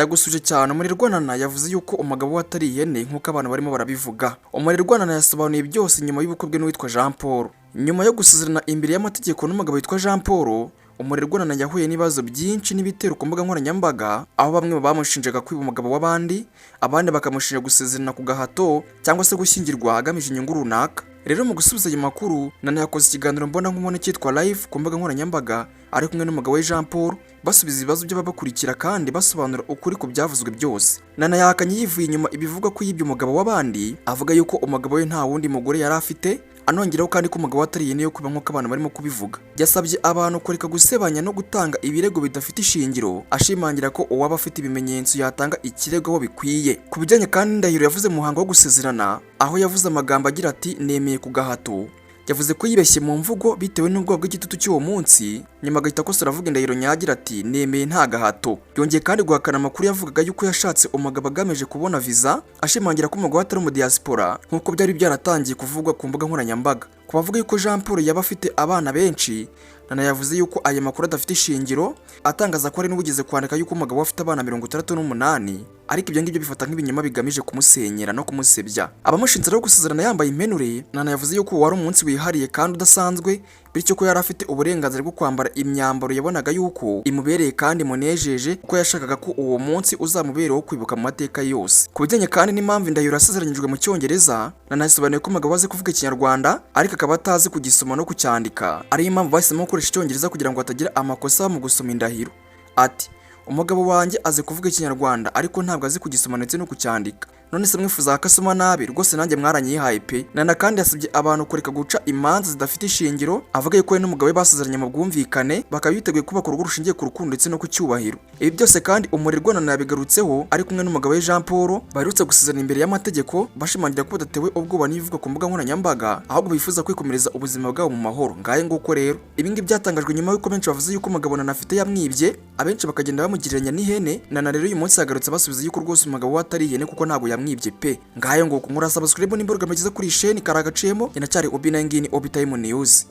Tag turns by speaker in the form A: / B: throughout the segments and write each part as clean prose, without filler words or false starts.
A: Ndagusuje cyane. Umurirwanana yavuze yuko umugabo we atari ihene nk'uko abantu barimo barabivuga. Umurirwanana yasobanuye byose nyuma y'ubukwe bwe n'uwitwa Jean Paul. Nyuma yo gusezerana imbere y'amategeko n'umugabo witwa Jean Paul, umurirwanana yahuye n'ibibazo byinshi n'ibitero ku mbuga nkoranyambaga, aho bamwe bamushinjaga kwiba umugabo w'abandi, abandi bakamushinja gusezerana ku gahato cyangwa se gushyingirwa agamije inyungu runaka. Rero mu gusubiza ayo makuru, Nana yakoze ikiganiro mbona nk'umuntu cyitwa live ku mbuga nkoranyambaga ari kumwe n'umugabo we Jean Paul, basubiza ibibazo by'ababakurikira kandi basobanura ukuri ku byavuzwe byose. Nana yahakanye yivuye inyuma ibivugwa ko yibye umugabo w'abandi, avuga yuko umugabo we nta wundi mugore yari afite, anongeraho kandi ko umugabo atari ihene yo kuba nk'uko abantu barimo kubivuga. Yasabye abantu kureka gusebanya no gutanga ibirego bidafite ishingiro, ashimangira ko uwaba afite ibimenyetso yatanga ikirego aho bikwiye. Ku bijyanye kandi Ndahiro yavuze mu muhango wo gusezerana, aho yavuze amagambo agira ati nemeye kugahato. Yavuze ko yibeshye mu mvugo bitewe n'ubwoba bw'igitutu cy'uwo munsi, nyuma agahita akosora avuga Ndahiro nyagira ati nemeye nta gahato. Yongeye kandi guhakana amakuru yavugaga yuko yashatse umugabo agamije kubona visa, ashimangira ko umugabo atari mu diaspora nk'uko byari byaratangiye kuvugwa ku mbuga nkoranyambaga. Ku bavuga yuko Jean Paul yaba afite abana benshi, Nana yavuze yuko aya makuru adafite ishingiro, atangaza ko ari n'ubugeze kwandika yuko umugabo afite abana 68, ariko ibyo ngibyo bifata nk'ibinyoma bigamije kumusenyera no kumusebya. Abamushinze rero gusezerana yambaye impenure, Nana yavuze yuko wari umunsi wihariye kandi udasanzwe, bityo ko yari afite uburenganzira bwo kwambara imyambaro yabonaga yuko imubereye kandi munejeje, ko yashakaga ko uwo munsi uzamubera wo kwibuka mu mateka yose. Ku bijyanye kandi n'impamvu Ndahiro yasezeranyijwe mu Cyongereza, Nana yasobanuye ko umugabo azi kuvuga Ikinyarwanda ariko akaba atazi kugisoma no kucyandika, ariyo impamvu bahisemo gukoresha Icyongereza kugira ngo hatagira amakosa mu gusoma indahiro. Ati umugabo wanjye azi kuvuga Ikinyarwanda ariko ntabwo azi kugisoma ndetse no kucyandika, none se mwifuza ko asoma nabi? Rwose nanjye mwaranyihaye pe. Nana kandi yasabye abantu kureka guca imanza zidafite ishingiro, avuga yuko we n'umugabo we basezeranye mu bwumvikane, bakaba biteguye kubaka urugo rushingiye ku rukundo ndetse no ku cyubahiro. Ibi byose kandi umurirwanana yabigarutseho ari kumwe n'umugabo we Jean Paul, baherutse gusezerana imbere y'amategeko, bashimangira ko badatewe ubwoba n'ibivugwa ku mbuga nkoranyambaga, ahubwo bifuza kwikomereza ubuzima bwabo mu mahoro. Ngaye nguko rero ibi ngibi byatangajwe nyuma y'uko benshi bavuze yuko umugabo Nana afite yamwibye, abenshi bakagenda bamugereranya n'ihene. Nana rero uyu munsi yagarutse basubiza yuko rwose umugabo we atari ihene kuko ntabwo mwibye pe. Ngayo ngo kumura subscribe n'imbaraga magize kuri sheni karagacemo inacyari Obi Nangini Obi Time News.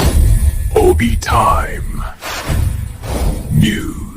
B: Obi Time News.